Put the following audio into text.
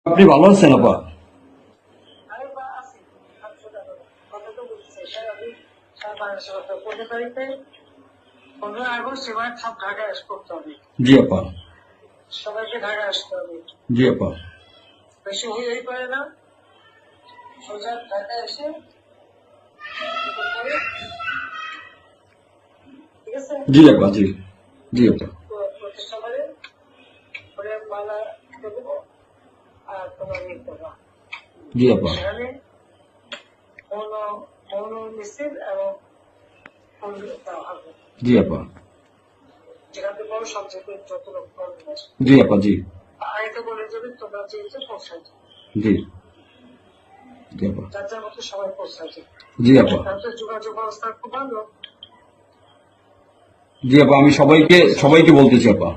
আপনি ভালো আছেন আপা? আমি আছি। কথা তো বলতেছি স্যার, আমি 15 তারিখে 15 আগস্ট এবার সব ঢাকায় করতে হবে। জি আপা। সবাইকে ঢাকায় আসতে হবে। জি আপা। বেশি হয়েই পারে না, সোজা ঢাকায় এসে কি করতে হবে, ঠিক আছে? জি আপা। জি জি আপা। প্রতিষ্ঠা করে করে মালা দেবো আর তোমার ইয়ে করবা। জি আপা। সেখানে মৌন মৌন মিছিল এবং ফুল দেওয়া হবে। জি আপা। যেখান থেকে বড় সবচেয়ে যত লোক করবে। জি আপা। জি আগে তো বলে যাবে তোমরা চেয়েছো পৌঁছায় যাবে। জি জি আপা। যার যার মতো সবাই পৌঁছায় যাবে। জি আপা। তাহলে যোগাযোগ ব্যবস্থা খুব ভালো। জি আপা, আমি সবাইকে বলতেছি আপা।